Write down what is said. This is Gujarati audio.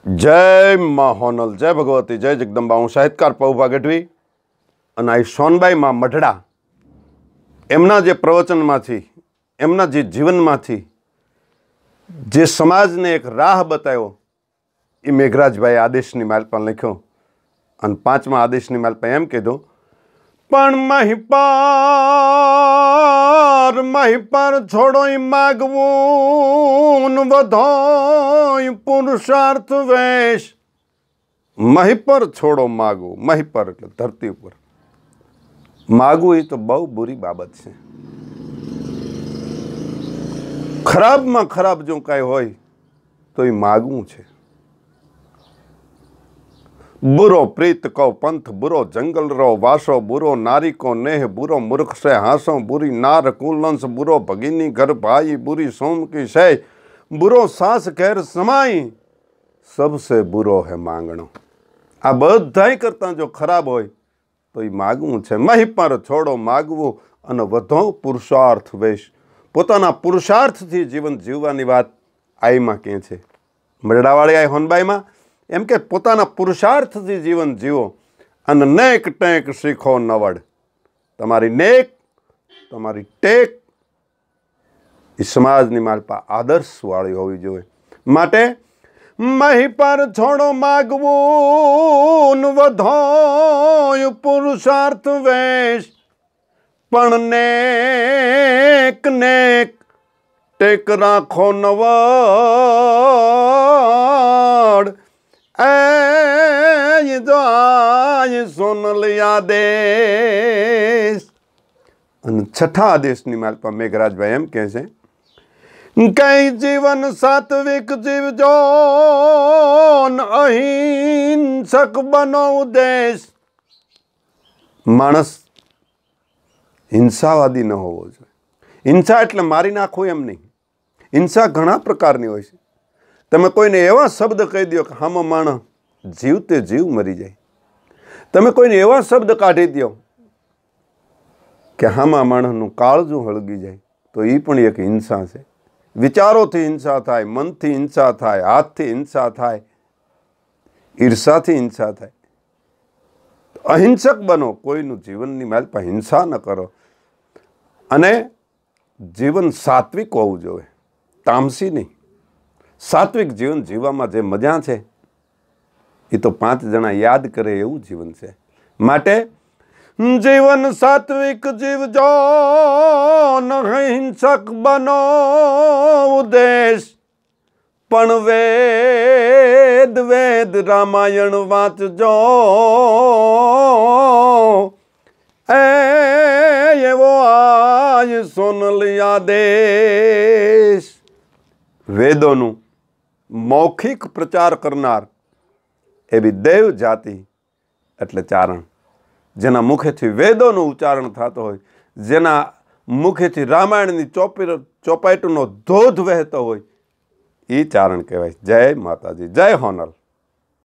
जय माँ होनल, जय भगवती, जय जगदंबा। हूँ साहित्यकार पौभा गढ़वी અને આ સોનબાઈ માં મઢડા એમના જે પ્રવચનમાંથી, એમના જે જીવનમાંથી જે સમાજને એક રાહ બતાવ્યો એ મેઘરાજભાઈ આદેશની માલપા લખ્યો અને પાંચમા આદેશની માલપા એમ કીધું, પણ મહિપાર છોડોય માગવું વધોય પુરુષાર્થ વેશ। મહિપર છોડો માગવું, મહિપર એટલે ધરતી ઉપર માગવું એ તો બહુ બુરી બાબત છે। ખરાબમાં ખરાબ જો કાંઈ હોય તો એ માગવું છે। बुरो प्रीत को पंथ बुरो जंगल रो वासो बुरो नारी को नेह बुरो मूर्ख से हासो बुरी नार कुलंस बुरो भगिनी घर भाई बुरी सोम की शय बुरो सास खैर समाई सबसे बुरो है मांगणो। आ बधाई करता जो खराब होय तो ये मागवू छे। महिपर छोड़ो मागवू अने वधो पुरुषार्थ वेश। पोताना पुरुषार्थ थी जीवन जीववानी वात आई मां कहे छे। मरडावाળી आई होनबाई मां एम के पोताना पुरुषार्थ थी जीवन जीवो अने नेक टेक सीखो नवड़। तमारी नेक तमारी टेक इस समाजनी मालपा आदर्शवाળી होवी जोईए। माटे महिपर छोड़ो मागवून वधोय पुरुषार्थ वेश। पण नेक नेक टेक राखो नवड़। ए जो आय सोनल आदेश। અને છઠ્ઠા આદેશની માલપા મેઘરાજભાઈ એમ કહે છે, કઈ જીવન સાત્વિક જીવજો અહિંસક બનો ઉદ્દેશ। માણસ હિંસાવાદી ન હોવો જોઈએ। હિંસા એટલે મારી નાખવું એમ નહીં। હિંસા ઘણા પ્રકારની હોય છે। તમે કોઈને એવા શબ્દ કહી દો કે હામાં માણસ જીવતે જીવ મરી જાય। તમે કોઈને એવા શબ્દ કાઢી દો કે હામાં માણસનું કાળજું હળગી જાય તો એ પણ એક હિંસા છે। વિચારોથી હિંસા થાય, મનથી હિંસા થાય, હાથથી હિંસા થાય, ઈર્ષાથી હિંસા થાય। અહિંસક બનો, કોઈનું જીવનની માલપા હિંસા ન કરો અને જીવન સાત્વિક હોવું જોઈએ, તામસી નહીં। સાત્વિક જીવન જીવવામાં જે મજા છે એ તો 5 જણા યાદ કરે એવું જીવન છે। માટે जीवन सात्विक जीवजो अहिंसक बनो उद्देश। पण वेद वेद रामायण वाचजो एवो आय सोनल आदेश। वेदों मौखिक प्रचार करनार एवी देव जाति एटले चारण। जेना मुखेथी वेदों उच्चारण थतो होय, जेना मुखेथी रामायणनी चौपाईटनो धोध वहेतो होय, ई चारण कहेवाय। जय माताजी, जय होनल।